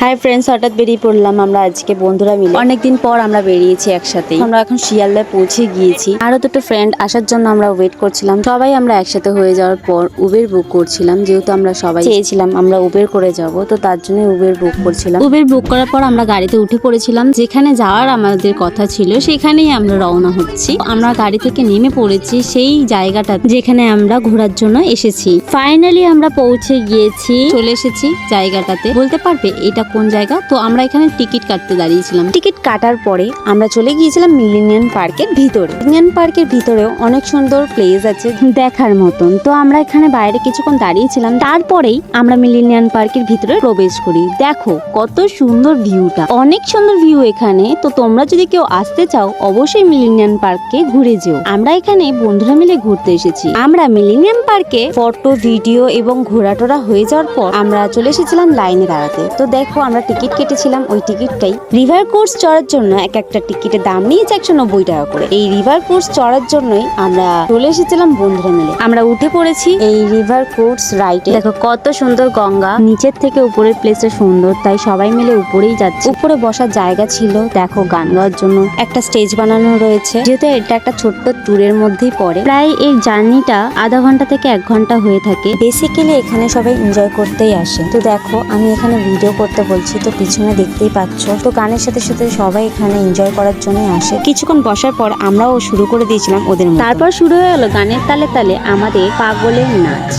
Hi friends, হঠাৎ বেরিয়ে পড়লাম আমরা আজকে বন্ধুরা মিলে। অনেকদিন পর আমরা বেরিয়েছি একসাথে। আমরা এখন শিয়ালদায় পৌঁছে গিয়েছি। আরো দুটো ফ্রেন্ড আসার জন্য আমরা ওয়েট করছিলাম। সবাই আমরা একসাথে হয়ে যাওয়ার পর উবের বুক করছিলাম, যেহেতু আমরা সবাই চেয়েছিলাম আমরা উবের করে যাব, তো তার জন্য উবের বুক করছিলাম। উবের বুক করার পর আমরা গাড়িতে উঠে পড়েছিলাম। যেখানে যাওয়ার আমাদের কথা ছিল সেখানেই আমরা রওনা হচ্ছি। আমরা গাড়ি থেকে নেমে পড়েছি সেই জায়গাটা যেখানে আমরা ঘোরার জন্য এসেছি। ফাইনালি আমরা পৌঁছে গিয়েছি, চলে এসেছি জায়গাটাতে। বলতে পারবে এটা কোন জায়গা? তো আমরা এখানে টিকিট কাটতে দাঁড়িয়েছিলাম। টিকিট কাটার পরে আমরা চলে গিয়েছিলাম মিলেনিয়াম পার্কের ভিতরে। মিলেনিয়াম পার্কের ভিতরেও অনেক সুন্দর প্লেস আছে দেখার মতন। তো আমরা এখানে বাইরে কিছুক্ষণ দাঁড়িয়েছিলাম, তারপরেই আমরা মিলেনিয়াম পার্কের ভিতরে প্রবেশ করি। দেখো কত সুন্দর ভিউটা, অনেক সুন্দর ভিউ এখানে। তো তোমরা যদি কেউ আসতে চাও অবশ্যই মিলেনিয়াম পার্কে ঘুরে যেও। আমরা এখানে বন্ধুরা মিলে ঘুরতে এসেছি। আমরা মিলেনিয়াম পার্কে ফটো, ভিডিও এবং ঘোরাটোরা হয়ে যাওয়ার পর আমরা চলে এসেছিলাম লাইনে দাঁড়াতে। তো দেখো আমরা টিকিট কেটেছিলাম, ওই টিকিটটাই রিভার কোর্স চড়ার জন্য এক একটা টিকিটের দাম নিয়েছে 190 টাকা করে। এই রিভার কোর্স চড়ার জন্যই আমরা চলে এসেছিলাম বন্ধুরা মিলে। আমরা উঠে পড়েছি এই রিভার কোর্স রাইডে। দেখো কত সুন্দর গঙ্গা, নিচের থেকে উপরের প্লেসটা সুন্দর, তাই সবাই মিলে উপরেই যাচ্ছে। উপরে বসার জায়গা ছিল, দেখো গান গাওয়ার জন্য একটা স্টেজ বানানো রয়েছে। যেহেতু এটা একটা ছোট্ট ট্যুরের মধ্যেই পড়ে, প্রায় এই জার্নিটা আধা ঘন্টা থেকে 1 ঘন্টা হয়ে থাকে। বেসিক্যালি এখানে সবাই এনজয় করতেই আসে। তো দেখো আমি এখানে ভিডিও করতে বলছি, তো পিছনে দেখতেই পাচ্ছ। তো গানের সাথে সাথে সবাই এখানে এনজয় করার জন্যই আসে। কিছুক্ষণ বসার পর আমরাও শুরু করে দিয়েছিলাম ওদের মতো। তারপর শুরু হয়ে গেল গানের তালে তালে আমাদের পাগলের নাচ।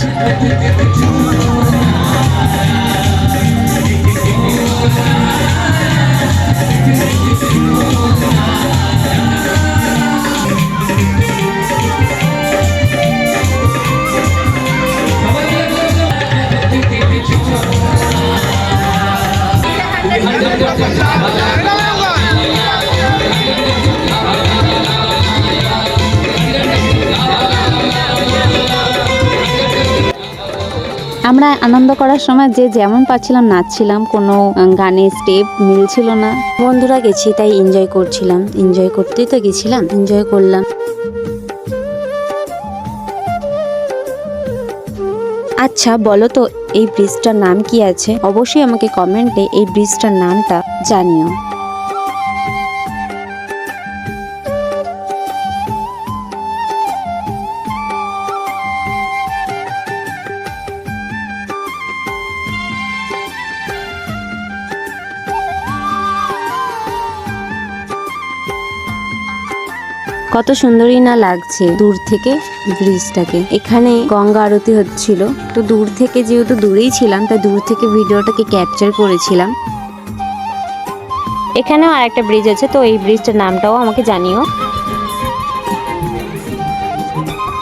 আমরা আনন্দ করার সময় যে যেমন পাচ্ছিলাম নাচছিলাম, কোনো গানের স্টেপ মিলছিল না। বন্ধুরা গেছি তাই এনজয় করছিলাম, এনজয় করতেই তো গেছিলাম, এনজয় করলাম। আচ্ছা বলো তো এই ব্রিজটার নাম কি আছে? অবশ্যই আমাকে কমেন্টে এই ব্রিজটার নামটা জানিও। কত সুন্দরই না লাগছে দূর থেকে ব্রিজটাকে। এখানে গঙ্গা আরতি হচ্ছিল, তো দূর থেকে যেহেতু দূরেই ছিলাম তাই দূর থেকে ভিডিওটাকে ক্যাপচার করেছিলাম। এখানেও আর একটা ব্রিজ আছে, তো এই ব্রিজটার নামটাও আমাকে জানিও।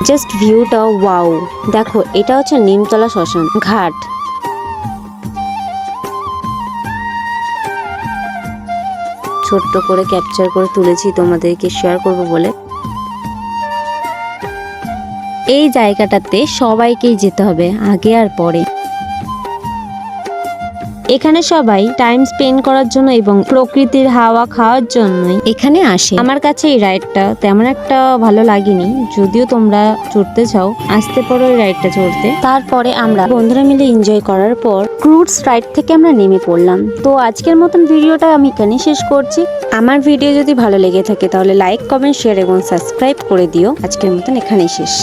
জাস্ট ভিউটা ওয়াও। দেখো এটা হচ্ছে নিমতলা শ্মশান ঘাট। ছোট্ট করে ক্যাপচার করে তুলেছি তোমাদেরকে শেয়ার করব বলে। এই জায়গাটাতে সবাইকেই যেতে হবে, আগে আর পরে। এখানে সবাই টাইম স্পেন্ড করার জন্য এবং প্রকৃতির হাওয়া খাওয়ার জন্যই এখানে আসে। আমার কাছে এই রাইডটা তেমন একটা ভালো লাগেনি, যদিও তোমরা চড়তে চাও আসতে পারো এই রাইডটা চড়তে। তারপরে আমরা বন্ধুরা মিলে এনজয় করার পর ক্রুজ রাইড থেকে আমরা নেমে পড়লাম। তো আজকের মতন ভিডিওটা আমি এখানে শেষ করছি। আমার ভিডিও যদি ভালো লেগে থাকে তাহলে লাইক, কমেন্ট, শেয়ার এবং সাবস্ক্রাইব করে দিও। আজকের মতন এখানেই শেষ।